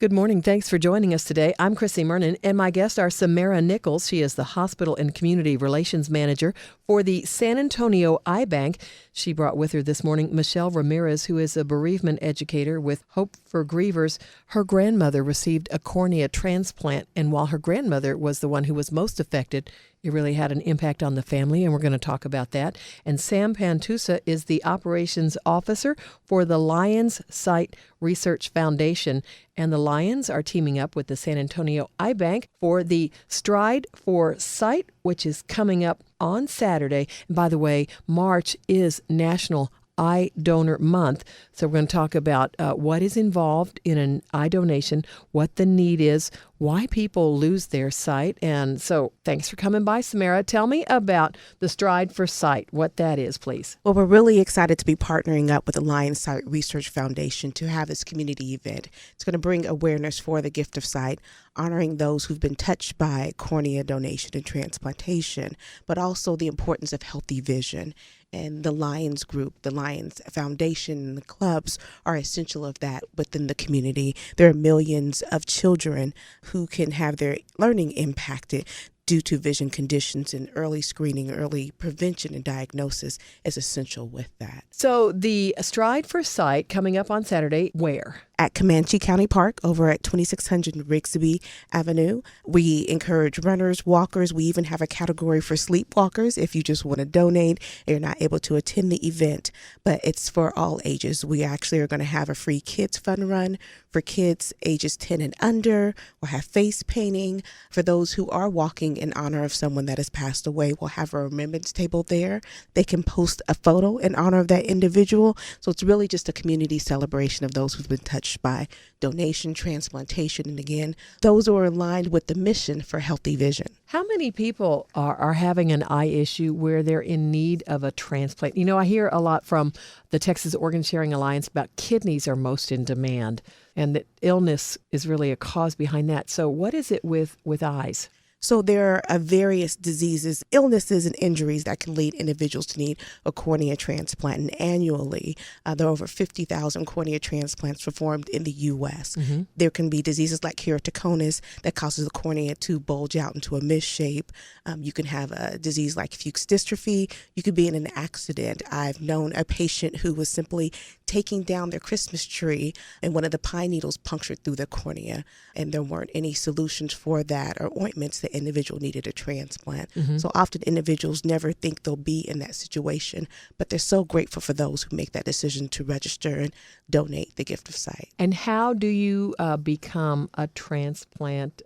Good morning. Thanks for joining us today. I'm Chrissy Mernon, and my guests are Simera Nichols. She is the Hospital and Community Relations Manager for the San Antonio Eye Bank. She brought with her this morning Michelle Ramirez, who is a bereavement educator with Hope for Grievers. Her grandmother received a cornea transplant, and while her grandmother was the one who was most affected, it really had an impact on the family, and we're going to talk about that. And Sam Pantusa is the operations officer for the Lions Sight Research Foundation. And the Lions are teaming up with the San Antonio Eye Bank for the Stride for Sight, which is coming up on Saturday. And by the way, March is National Eye Donor Month. So we're going to talk about what is involved in an eye donation, what the need is, why people lose their sight. And so thanks for coming by, Simera. Tell me about the Stride for Sight, what that is, please. Well, we're really excited to be partnering up with the Lions Sight Research Foundation to have this community event. It's going to bring awareness for the gift of sight, honoring those who've been touched by cornea donation and transplantation, but also the importance of healthy vision. And the Lions Group, the Lions Foundation, and the clubs are essential of that within the community. There are millions of children who can have their learning impacted due to vision conditions, and early screening, early prevention and diagnosis is essential with that. So the Stride for Sight coming up on Saturday, where? At Comanche County Park over at 2600 Rigsby Avenue. We encourage runners, walkers. We even have a category for sleepwalkers if you just want to donate and you're not able to attend the event, but it's for all ages. We actually are going to have a free kids fun run for kids ages 10 and under. We'll have face painting for those who are walking in honor of someone that has passed away. We'll have a remembrance table there. They can post a photo in honor of that individual. So it's really just a community celebration of those who've been touched by donation, transplantation, and again, those who are aligned with the mission for healthy vision. How many people are having an eye issue where they're in need of a transplant? You know, I hear a lot from the Texas Organ Sharing Alliance about kidneys are most in demand, and that illness is really a cause behind that. So what is it with eyes? So there are various diseases, illnesses, and injuries that can lead individuals to need a cornea transplant. And annually, there are over 50,000 cornea transplants performed in the U.S. Mm-hmm. There can be diseases like keratoconus that causes the cornea to bulge out into a misshape. You can have a disease like Fuchs dystrophy. You could be in an accident. I've known a patient who was simply taking down their Christmas tree and one of the pine needles punctured through their cornea, and there weren't any solutions for that or ointments that individual needed a transplant. Mm-hmm. So often individuals never think they'll be in that situation, but they're so grateful for those who make that decision to register and donate the gift of sight. And how do you become a transplant,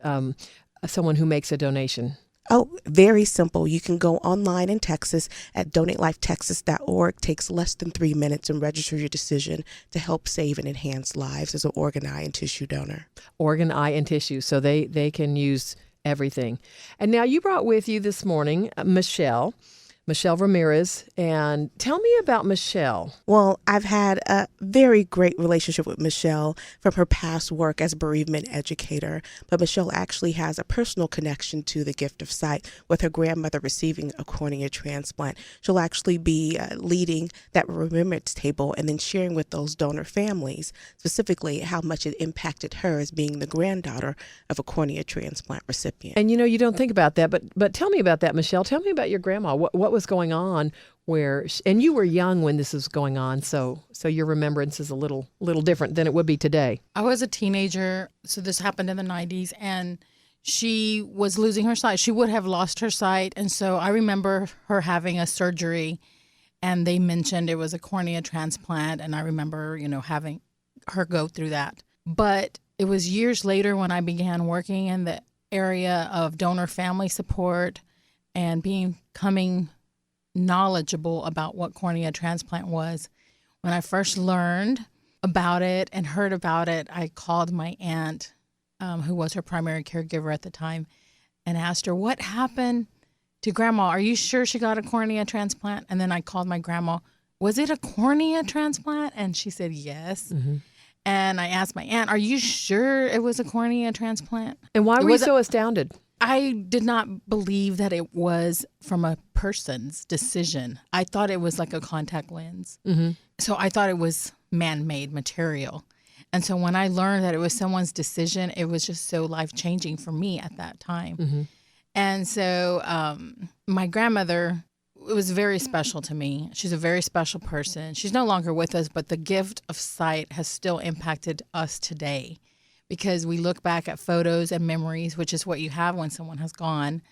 someone who makes a donation? Oh, very simple. You can go online in Texas at donatelifetexas.org. Takes less than 3 minutes and register your decision to help save and enhance lives as an organ, eye, and tissue donor. Organ, eye, and tissue. So they can use everything. And now you brought with you this morning Michelle Ramirez. And tell me about Michelle. Well, I've had a very great relationship with Michelle from her past work as a bereavement educator. But Michelle actually has a personal connection to the gift of sight with her grandmother receiving a cornea transplant. She'll actually be leading that remembrance table and then sharing with those donor families specifically how much it impacted her as being the granddaughter of a cornea transplant recipient. And you don't think about that, but tell me about that, Michelle. Tell me about your grandma. What was going on and you were young when this was going on, so your remembrance is a little different than it would be today. I was a teenager, so this happened in the 90s, and she was losing her sight. She would have lost her sight, and so I remember her having a surgery, and they mentioned it was a cornea transplant, and I remember, having her go through that. But it was years later when I began working in the area of donor family support and becoming knowledgeable about what cornea transplant was. When I first learned about it and heard about it, I called my aunt, who was her primary caregiver at the time, and asked her, what happened to Grandma? Are you sure she got a cornea transplant? And then I called my grandma, was it a cornea transplant? And she said yes. Mm-hmm. And I asked my aunt, are you sure it was a cornea transplant? And why were you so astounded? I did not believe that it was from a person's decision. I thought it was like a contact lens. Mm-hmm. So I thought it was man-made material. And so when I learned that it was someone's decision, it was just so life-changing for me at that time. Mm-hmm. And so my grandmother, it was very special to me. She's a very special person. She's no longer with us, but the gift of sight has still impacted us today because we look back at photos and memories, which is what you have when someone has gone,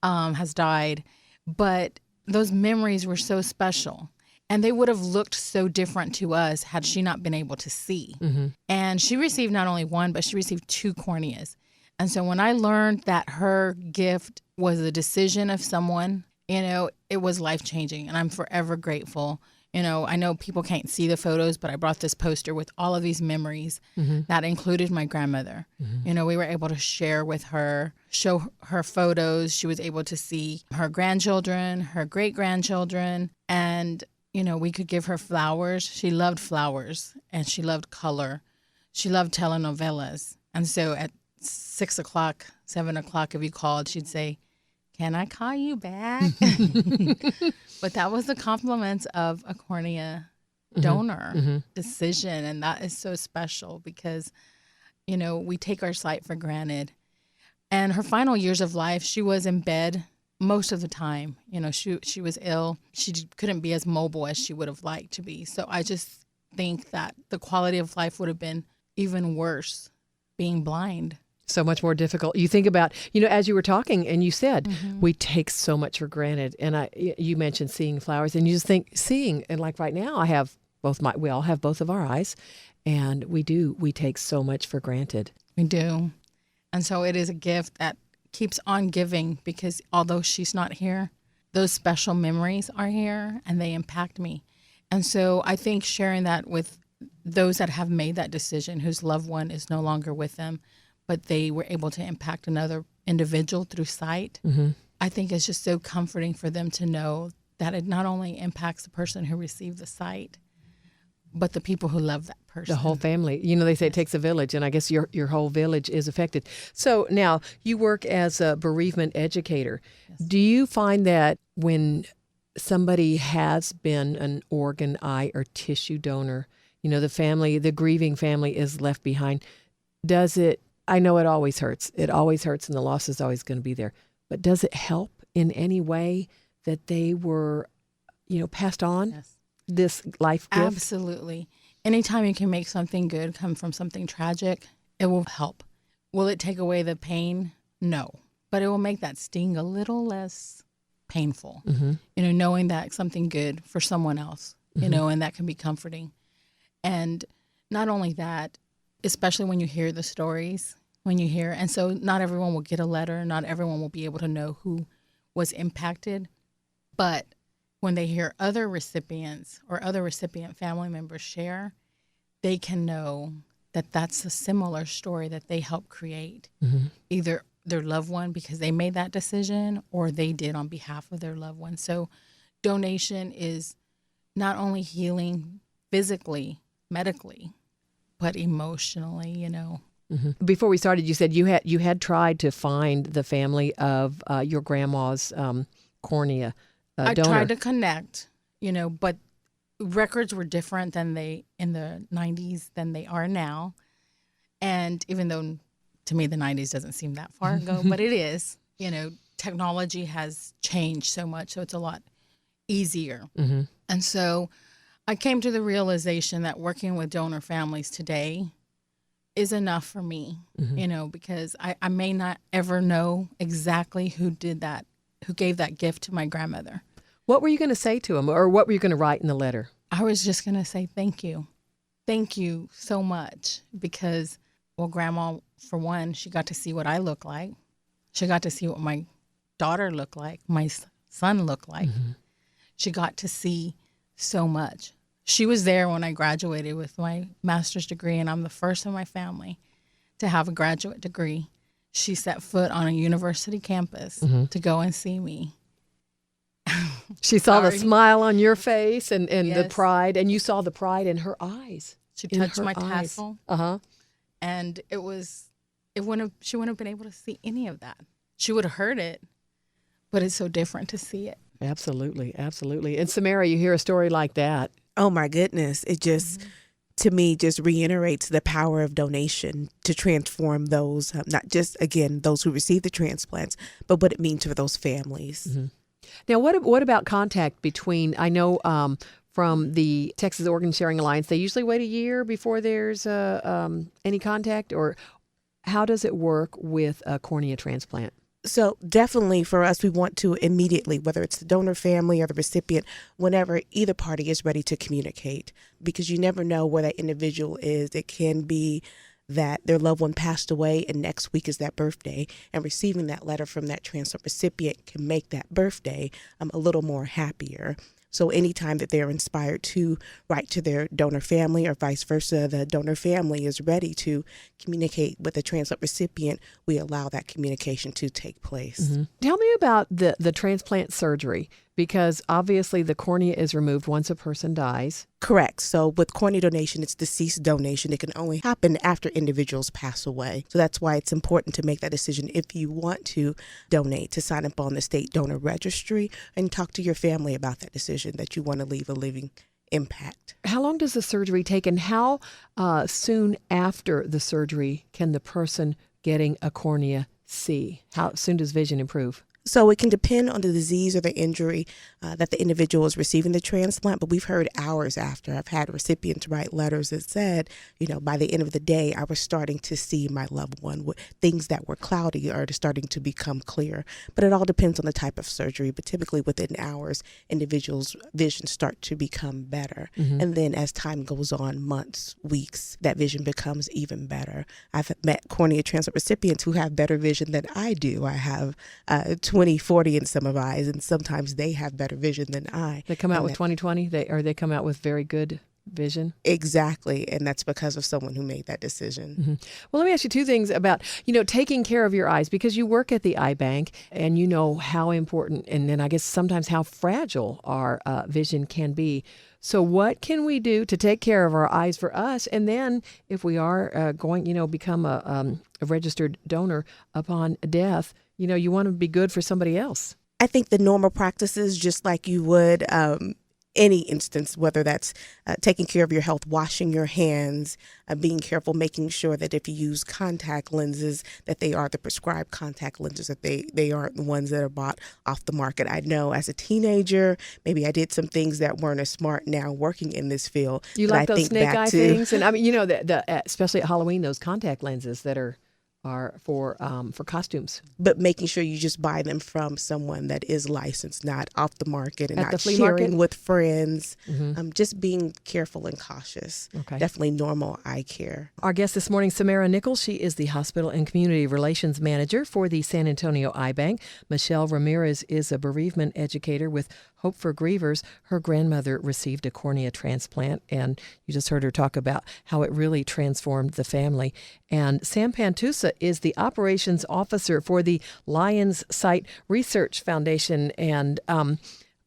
has died. But those memories were so special. And they would have looked so different to us had she not been able to see. Mm-hmm. And she received not only one, but she received 2 corneas. And so when I learned that her gift was a decision of someone, it was life-changing. And I'm forever grateful. I know people can't see the photos, but I brought this poster with all of these memories that included my grandmother. Mm-hmm. We were able to share with her, show her photos. She was able to see her grandchildren, her great-grandchildren, and we could give her flowers. She loved flowers and she loved color. She loved telenovelas. And so at 6 o'clock, 7 o'clock, if you called, she'd say, "Can I call you back?" But that was the compliments of a cornea donor decision. And that is so special because, we take our sight for granted. And her final years of life, she was in bed most of the time. She was ill. She couldn't be as mobile as she would have liked to be. So I just think that the quality of life would have been even worse being blind. So much more difficult. You think about, as you were talking and you said, we take so much for granted. And you mentioned seeing flowers and you just think seeing, and like right now we all have both of our eyes and we take so much for granted. We do. And so it is a gift that keeps on giving because although she's not here, those special memories are here and they impact me. And so I think sharing that with those that have made that decision, whose loved one is no longer with them, but they were able to impact another individual through sight, I think it's just so comforting for them to know that it not only impacts the person who received the sight, but the people who love that person. The whole family. They say it takes a village, and I guess your whole village is affected. So now you work as a bereavement educator. Yes. Do you find that when somebody has been an organ, eye, or tissue donor, the grieving family is left behind, I know it always hurts. It always hurts, and the loss is always going to be there. But does it help in any way that they were, passed on this life gift? Absolutely. Anytime you can make something good come from something tragic, it will help. Will it take away the pain? No. But it will make that sting a little less painful, knowing that something good for someone else, and that can be comforting. And not only that, especially when you hear the stories, and so not everyone will get a letter, not everyone will be able to know who was impacted, but when they hear other recipients or other recipient family members share, they can know that that's a similar story that they helped create, either their loved one because they made that decision or they did on behalf of their loved one. So donation is not only healing physically, medically, but emotionally, Before we started, you said you had tried to find the family of your grandma's cornea donor. I tried to connect, but records were different in the 90s than they are now. And even though to me the 90s doesn't seem that far ago, but it is, technology has changed so much, so it's a lot easier. And so I came to the realization that working with donor families today is enough for me, because I may not ever know exactly who did that, who gave that gift to my grandmother. What were you going to say to him, or what were you going to write in the letter? I was just going to say thank you. Thank you so much because, well, Grandma, for one, she got to see what I look like. She got to see what my daughter looked like, my son looked like. She got to see so much. She was there when I graduated with my master's degree, and I'm the first in my family to have a graduate degree. She set foot on a university campus to go and see me. She saw the smile on your face and Yes. the pride, and you saw the pride in her eyes. She touched my tassel. Uh-huh. And she wouldn't have been able to see any of that. She would have heard it, but it's so different to see it. Absolutely, absolutely. And Simera, you hear a story like that. Oh my goodness. It just to me just reiterates the power of donation to transform those, not just, again, those who receive the transplants, but what it means for those families. Mm-hmm. Now, what about contact between, I know from the Texas Organ Sharing Alliance, they usually wait a year before there's any contact, or how does it work with a cornea transplant? So definitely for us, we want to immediately, whether it's the donor family or the recipient, whenever either party is ready to communicate, because you never know where that individual is. It can be that their loved one passed away and next week is that birthday, and receiving that letter from that transplant recipient can make that birthday a little more happier. So anytime that they're inspired to write to their donor family or vice versa, the donor family is ready to communicate with the transplant recipient, we allow that communication to take place. Mm-hmm. Tell me about the transplant surgery, because obviously the cornea is removed once a person dies. Correct. So with cornea donation, it's deceased donation. It can only happen after individuals pass away. So that's why it's important to make that decision if you want to donate, to sign up on the state donor registry and talk to your family about that decision that you want to leave a living impact. How long does the surgery take, and how soon after the surgery can the person getting a cornea see? How soon does vision improve? So it can depend on the disease or the injury that the individual is receiving the transplant, but we've heard hours after. I've had recipients write letters that said, by the end of the day, I was starting to see my loved one. Things that were cloudy are starting to become clear. But it all depends on the type of surgery. But typically within hours, individuals' vision start to become better. Mm-hmm. And then as time goes on, months, weeks, that vision becomes even better. I've met cornea transplant recipients who have better vision than I do. I have 20/40 in some of eyes, and sometimes they have better vision than I. They come out with 20/20, they come out with very good vision. Exactly, and that's because of someone who made that decision. Mm-hmm. Well, let me ask you two things about, taking care of your eyes, because you work at the eye bank and you know how important, and then I guess sometimes how fragile our vision can be. So what can we do to take care of our eyes for us? And then if we are going, become a registered donor upon death, you want to be good for somebody else. I think the normal practices, just like you would any instance, whether that's taking care of your health, washing your hands, being careful, making sure that if you use contact lenses, that they are the prescribed contact lenses, that they aren't the ones that are bought off the market. I know as a teenager, maybe I did some things that weren't as smart. Now working in this field, you like those snake eye things, and I mean, especially at Halloween, those contact lenses that are for costumes. But making sure you just buy them from someone that is licensed, not off the market, and at not the flea sharing market? with friends. Mm-hmm. Just being careful and cautious. Okay. Definitely normal eye care. Our guest this morning, Simera Nichols. She is the Hospital and Community Relations Manager for the San Antonio Eye Bank. Michelle Ramirez is a bereavement educator with Hope for Grievers. Her grandmother received a cornea transplant, and you just heard her talk about how it really transformed the family. And Sam Pantusa is the operations officer for the Lions Sight Research Foundation, and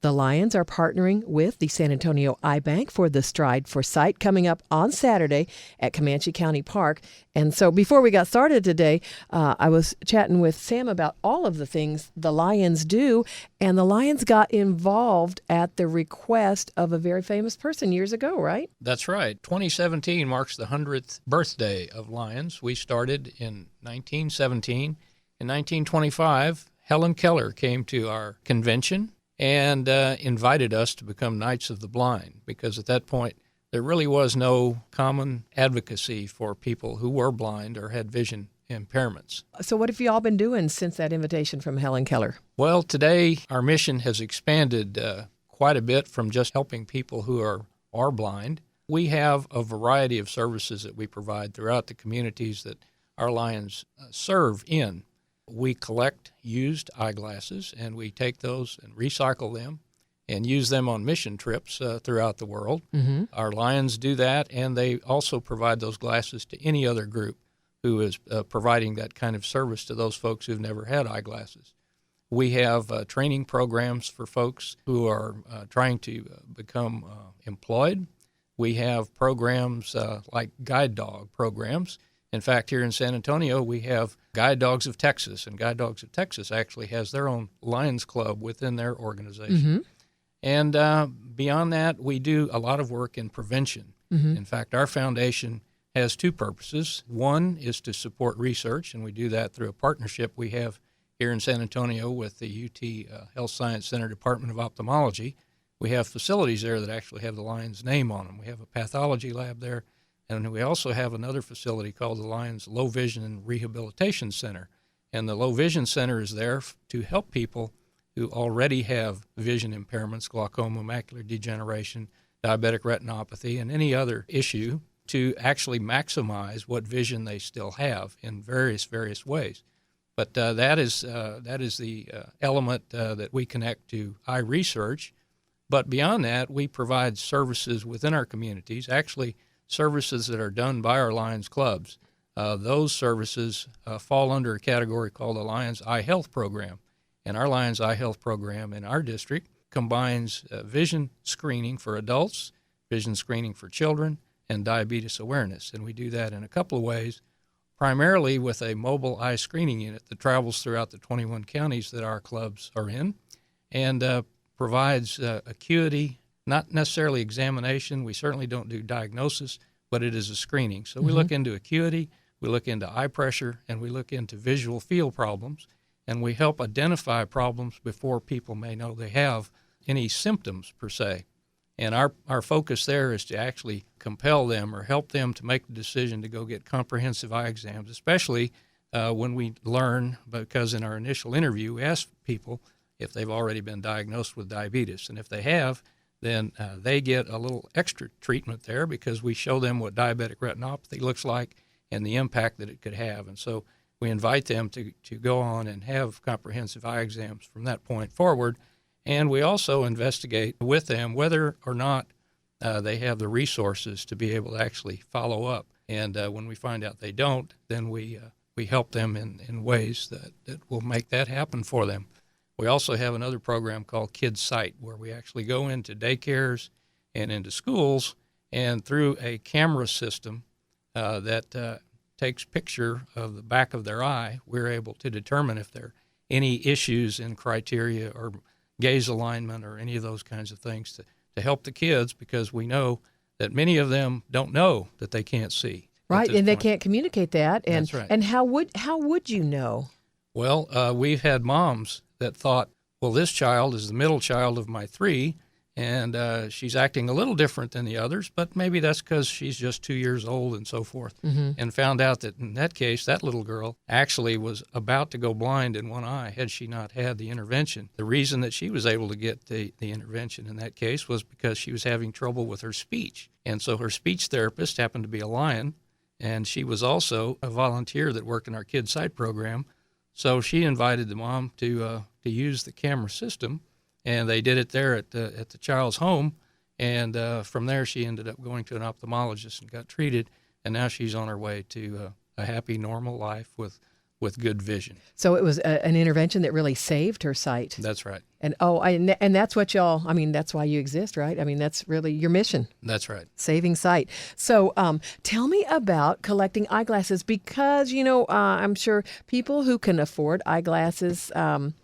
the Lions are partnering with the San Antonio Eye Bank for the Stride for Sight coming up on Saturday at Comanche County Park. And so before we got started today, I was chatting with Sam about all of the things the Lions do, and the Lions got involved at the request of a very famous person years ago, right? That's right. 2017 marks the 100th birthday of Lions. We started in 1917. In 1925, Helen Keller came to our convention and invited us to become Knights of the Blind, because at that point there really was no common advocacy for people who were blind or had vision impairments. So what have you all been doing since that invitation from Helen Keller? Well, today our mission has expanded quite a bit from just helping people who are blind. We have a variety of services that we provide throughout the communities that our Lions serve in. We collect used eyeglasses, and we take those and recycle them and use them on mission trips throughout the world. Mm-hmm. Our Lions do that, and they also provide those glasses to any other group who is providing that kind of service to those folks who've never had eyeglasses. We have training programs for folks who are trying to become employed. We have programs like guide dog programs. In fact, here in San Antonio, we have Guide Dogs of Texas, and Guide Dogs of Texas actually has their own Lions Club within their organization. Mm-hmm. And beyond that, we do a lot of work in prevention. In fact, our foundation has two purposes. One is to support research, and we do that through a partnership we have here in San Antonio with the UT Health Science Center Department of Ophthalmology. We have facilities there that actually have the Lions name on them. We have a pathology lab there, and we also have another facility called the Lions Low Vision and Rehabilitation Center. And the Low Vision Center is there to help people who already have vision impairments, glaucoma, macular degeneration, diabetic retinopathy, and any other issue to actually maximize what vision they still have in various ways. But that is the element that we connect to eye research. But beyond that, we provide services within our communities, actually services that are done by our Lions clubs. Those services fall under a category called the Lions Eye Health Program. And our Lions Eye Health Program in our district combines vision screening for adults, vision screening for children, and diabetes awareness. And we do that in a couple of ways, primarily with a mobile eye screening unit that travels throughout the 21 counties that our clubs are in and provides acuity, not necessarily examination. We certainly don't do diagnosis, but it is a screening. So we look into acuity, we look into eye pressure, and we look into visual field problems, and we help identify problems before people may know they have any symptoms per se. And our focus there is to actually compel them or help them to make the decision to go get comprehensive eye exams, especially when we learn, because in our initial interview, we ask people if they've already been diagnosed with diabetes. And if they have, then they get a little extra treatment there because we show them what diabetic retinopathy looks like and the impact that it could have. And so we invite them to go on and have comprehensive eye exams from that point forward. And we also investigate with them whether or not they have the resources to be able to actually follow up. And when we find out they don't, then we help them in ways that will make that happen for them. We also have another program called Kids Sight, where we actually go into daycares and into schools, and through a camera system that takes picture of the back of their eye, we're able to determine if there are any issues in criteria or gaze alignment or any of those kinds of things to help the kids, because we know that many of them don't know that they can't see. Right, and they can't communicate that. And, That's right. And how would you know? Well, we've had moms that thought, well, this child is the middle child of my three, and she's acting a little different than the others, but maybe that's because she's just 2 years old and so forth, and found out that in that case, that little girl actually was about to go blind in one eye had she not had the intervention. The reason that she was able to get the intervention in that case was because she was having trouble with her speech. And so her speech therapist happened to be a Lion, and she was also a volunteer that worked in our Kids Sight program. So she invited the mom to use the camera system, and they did it there at the child's home. And from there, she ended up going to an ophthalmologist and got treated. And now she's on her way to a happy, normal life with good vision. So it was an intervention that really saved her sight. That's right. And and that's what y'all, I mean, that's why you exist, right? I mean, that's really your mission. That's right. Saving sight. So tell me about collecting eyeglasses, because, I'm sure people who can afford eyeglasses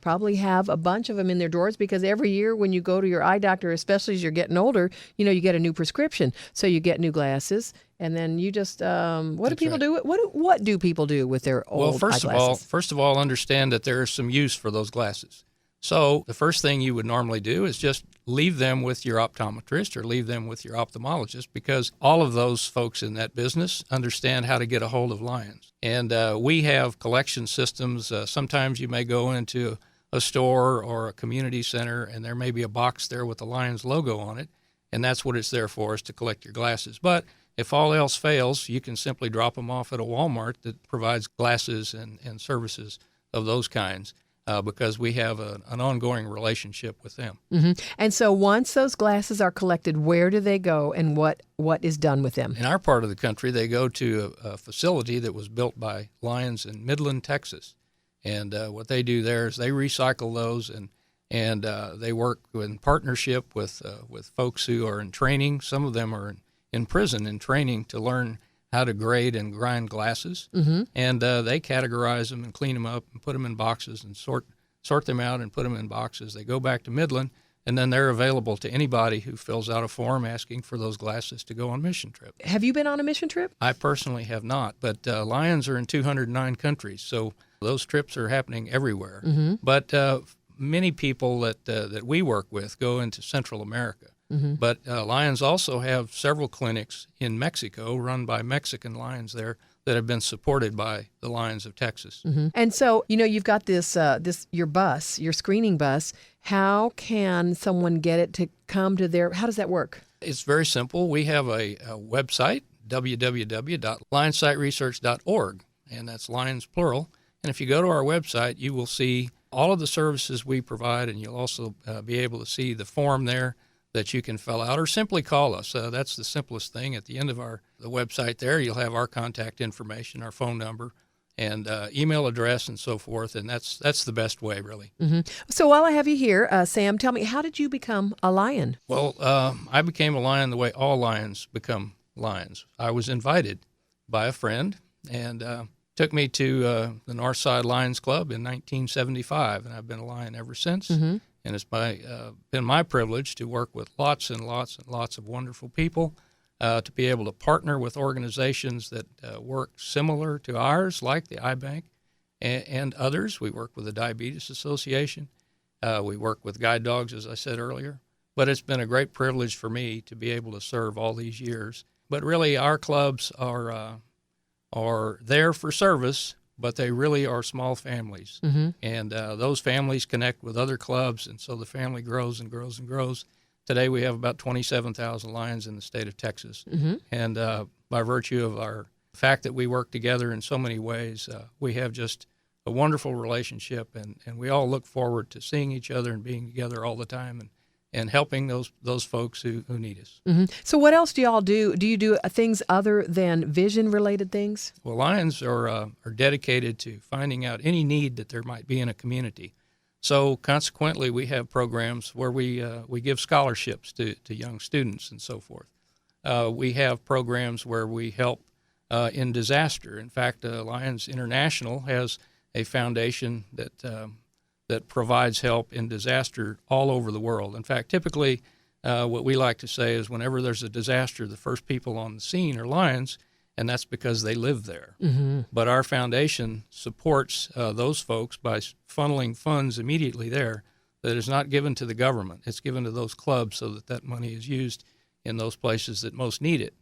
probably have a bunch of them in their drawers, because every year when you go to your eye doctor, especially as you're getting older, you get a new prescription. So you get new glasses, and then you just, what do people do? What do people do with their old eyeglasses? First of all, understand that there is some use for those glasses. So the first thing you would normally do is just leave them with your optometrist or leave them with your ophthalmologist, because all of those folks in that business understand how to get a hold of Lions. And we have collection systems. Sometimes you may go into a store or a community center, and there may be a box there with the Lions logo on it, and that's what it's there for, is to collect your glasses. But if all else fails, you can simply drop them off at a Walmart that provides glasses and services of those kinds. Because we have an ongoing relationship with them. Mm-hmm. And so once those glasses are collected, where do they go, and what is done with them? In our part of the country, they go to a facility that was built by Lions in Midland, Texas. And what they do there is they recycle those, and they work in partnership with folks who are in training. Some of them are in prison in training to learn how to grade and grind glasses, and they categorize them and clean them up and put them in boxes and sort them out and put them in boxes. They go back to Midland, And then they're available to anybody who fills out a form asking for those glasses to go on mission trip. Have you been on a mission trip? I personally have not, but Lions are in 209 countries, so those trips are happening everywhere. Mm-hmm. But many people that we work with go into Central America. Mm-hmm. But Lions also have several clinics in Mexico run by Mexican Lions there that have been supported by the Lions of Texas. Mm-hmm. And so, you've got this your bus, your screening bus. How can someone get it to come to how does that work? It's very simple. We have a website, www.lionsightresearch.org, and that's Lions plural. And if you go to our website, you will see all of the services we provide, and you'll also be able to see the form there that you can fill out, or simply call us. That's the simplest thing. At the end of the website there, you'll have our contact information, our phone number, and email address, and so forth. And that's the best way, really. Mm-hmm. So while I have you here, Sam, tell me, how did you become a Lion? Well, I became a Lion the way all Lions become Lions. I was invited by a friend, and took me to the Northside Lions Club in 1975, and I've been a Lion ever since. Mm-hmm. And it's been my privilege to work with lots and lots and lots of wonderful people, to be able to partner with organizations that work similar to ours, like the iBank and others. We work with the Diabetes Association. We work with guide dogs, as I said earlier. But it's been a great privilege for me to be able to serve all these years. But really, our clubs are there for service, but they really are small families. Mm-hmm. And those families connect with other clubs, and so the family grows and grows and grows. Today we have about 27,000 Lions in the state of Texas. Mm-hmm. And by virtue of our fact that we work together in so many ways, we have just a wonderful relationship, and we all look forward to seeing each other and being together all the time and helping those folks who need us. Mm-hmm. So what else do y'all do? Do you do things other than vision-related things? Well, Lions are dedicated to finding out any need that there might be in a community. So consequently, we have programs where we give scholarships to young students and so forth. We have programs where we help in disaster. In fact, Lions International has a foundation that provides help in disaster all over the world. In fact, typically, what we like to say is whenever there's a disaster, the first people on the scene are Lions, and that's because they live there. Mm-hmm. But our foundation supports those folks by funneling funds immediately there that is not given to the government. It's given to those clubs so that money is used in those places that most need it.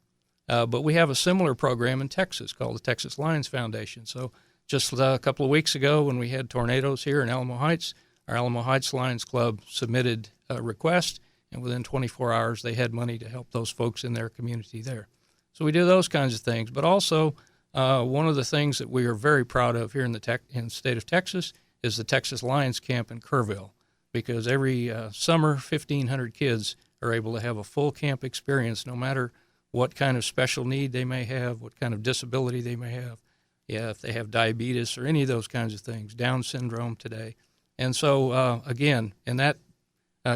But we have a similar program in Texas called the Texas Lions Foundation. So just a couple of weeks ago when we had tornadoes here in Alamo Heights, our Alamo Heights Lions Club submitted a request, and within 24 hours they had money to help those folks in their community there. So we do those kinds of things. But also, one of the things that we are very proud of here in the state of Texas is the Texas Lions Camp in Kerrville, because every summer 1,500 kids are able to have a full camp experience no matter what kind of special need they may have, what kind of disability they may have. Yeah, if they have diabetes or any of those kinds of things, Down syndrome today. And so, again, and that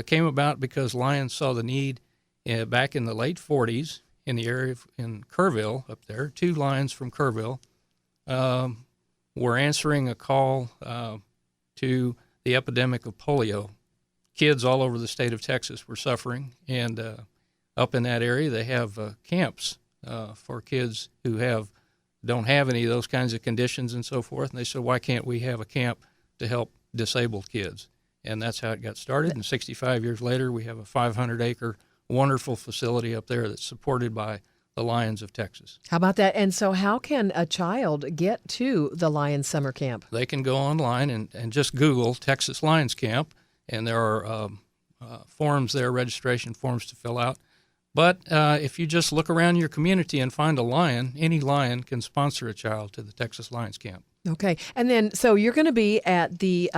came about because Lions saw the need back in the late 40s in the area in Kerrville up there. 2 Lions from Kerrville were answering a call to the epidemic of polio. Kids all over the state of Texas were suffering, and up in that area they have camps for kids who don't have any of those kinds of conditions and so forth. And they said, why can't we have a camp to help disabled kids? And that's how it got started. And 65 years later, we have a 500-acre wonderful facility up there that's supported by the Lions of Texas. How about that? And so how can a child get to the Lions Summer Camp? They can go online and just Google Texas Lions Camp, and there are forms there, registration forms to fill out. But if you just look around your community and find a Lion, any Lion can sponsor a child to the Texas Lions Camp. Okay. And then, so you're going to be at the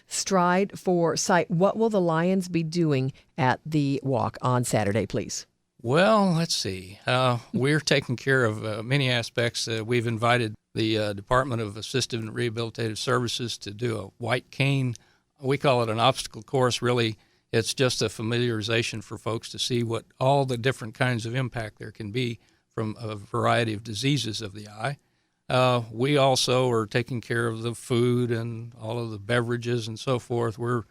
Stride for Sight. What will the Lions be doing at the walk on Saturday, please? Well, let's see. We're taking care of many aspects. We've invited the Department of Assistive and Rehabilitative Services to do a white cane. We call it an obstacle course. Really, it's just a familiarization for folks to see what all the different kinds of impact there can be from a variety of diseases of the eye. We also are taking care of the food and all of the beverages and so forth. We're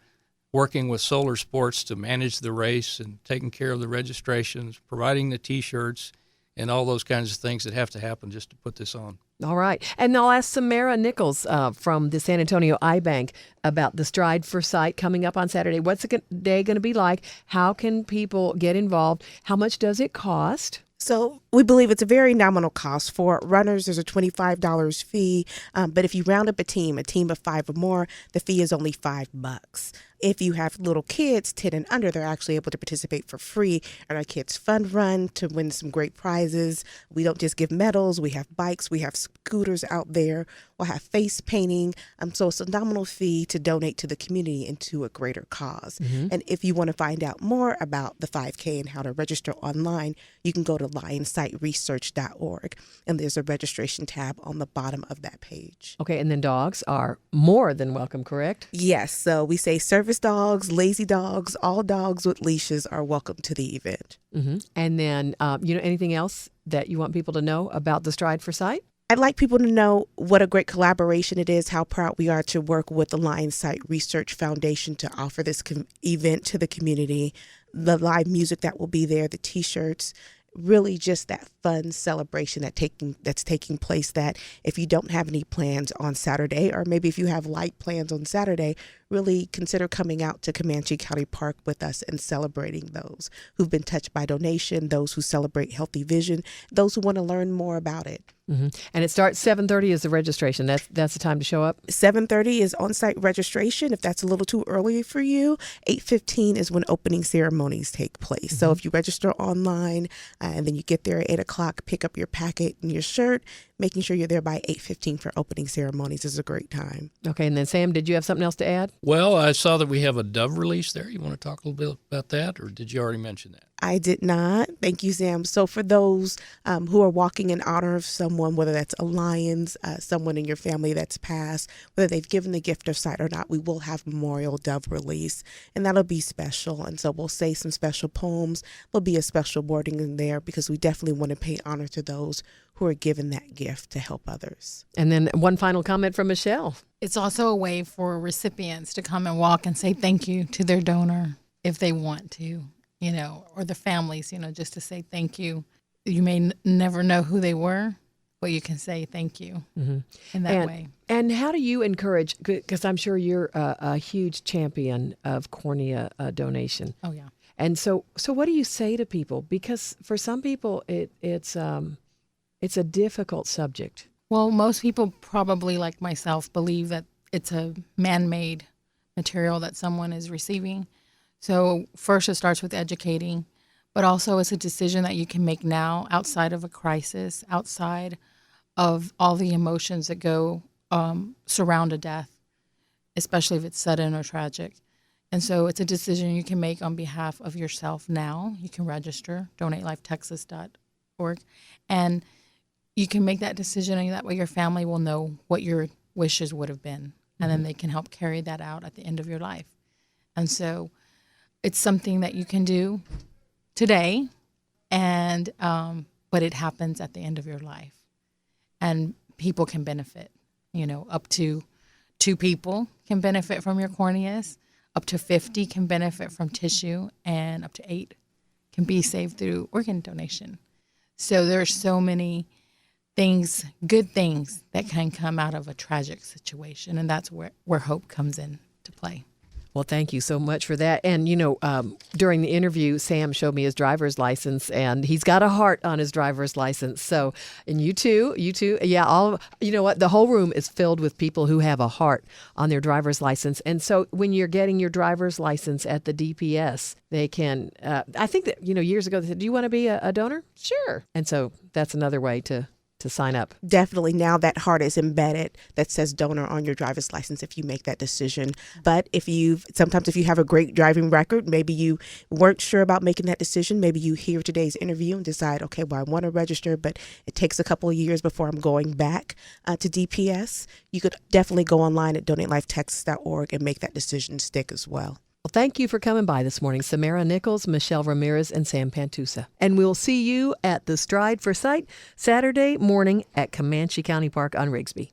working with Solar Sports to manage the race and taking care of the registrations, providing the T-shirts, and all those kinds of things that have to happen just to put this on. All right. And I'll ask Simera Nichols from the San Antonio Eye Bank about the Stride for Sight coming up on Saturday. What's the day going to be like? How can people get involved? How much does it cost? So we believe it's a very nominal cost. For runners, there's a $25 fee. But if you round up a team of 5 or more, the fee is only $5. If you have little kids, 10 and under, they're actually able to participate for free in our Kids Fun Run to win some great prizes. We don't just give medals. We have bikes. We have scooters out there. We'll have face painting. So it's a nominal fee to donate to the community and to a greater cause. And if you want to find out more about the 5K and how to register online, you can go to lionsightresearch.org, and there's a registration tab on the bottom of that page. Okay, and then dogs are more than welcome, correct? Yes, so we say service dogs, lazy dogs, all dogs with leashes are welcome to the event. And then, anything else that you want people to know about the Stride for Sight? I'd like people to know what a great collaboration it is, how proud we are to work with the Lion Sight Research Foundation to offer this event to the community, the live music that will be there, the T-shirts, really just that fun celebration that's taking place, that if you don't have any plans on Saturday, or maybe if you have light plans on Saturday, really consider coming out to Comanche County Park with us and celebrating those who've been touched by donation, those who celebrate healthy vision, those who want to learn more about it. And it starts 7:30 is the registration. That's the time to show up? 7:30 is on-site registration. If that's a little too early for you, 8:15 is when opening ceremonies take place. So if you register online and then you get there at 8 o'clock, pick up your packet and your shirt, making sure you're there by 8:15 for opening ceremonies is a great time. Okay, and then Sam, did you have something else to add? Well, I saw that we have a dove release there. You want to talk a little bit about that, or did you already mention that? I did not. Thank you, Sam. So for those who are walking in honor of someone, whether that's a Lions, someone in your family that's passed, whether they've given the gift of sight or not, we will have Memorial Dove release, and that'll be special. And so we'll say some special poems. There'll be a special wording in there because we definitely want to pay honor to those who are given that gift to help others. And then one final comment from Michelle. It's also a way for recipients to come and walk and say thank you to their donor if they want to, or the families, just to say thank you. You may never know who they were, but you can say thank you in that way. And how do you encourage, because I'm sure you're a huge champion of cornea donation. Oh, yeah. And so what do you say to people? Because for some people, it's a difficult subject. Well, most people probably, like myself, believe that it's a man-made material that someone is receiving. So first it starts with educating, but also it's a decision that you can make now outside of a crisis, outside of all the emotions that go surround a death, especially if it's sudden or tragic. And so it's a decision you can make on behalf of yourself now. You can register, donatelifetexas.org, and you can make that decision, and that way your family will know what your wishes would have been, and then they can help carry that out at the end of your life. And so it's something that you can do today, and but it happens at the end of your life, and people can benefit. Up to 2 people can benefit from your corneas, up to 50 can benefit from tissue, and up to 8 can be saved through organ donation. So there's so many things, good things that can come out of a tragic situation, and that's where hope comes in to play. Well, thank you so much for that. And, during the interview, Sam showed me his driver's license, and he's got a heart on his driver's license. So, and you too. Yeah, you know what? The whole room is filled with people who have a heart on their driver's license. And so when you're getting your driver's license at the DPS, they can, I think that, years ago, they said, do you want to be a donor? Sure. And so that's another way to sign up. Definitely now that heart is embedded that says donor on your driver's license if you make that decision. But sometimes if you have a great driving record, maybe you weren't sure about making that decision. Maybe you hear today's interview and decide, okay, well, I want to register, but it takes a couple of years before I'm going back to DPS. You could definitely go online at donatelifetexas.org and make that decision stick as well. Well, thank you for coming by this morning, Simera Nichols, Michelle Ramirez, and Sam Pantusa. And we'll see you at the Stride for Sight Saturday morning at Comanche County Park on Rigsby.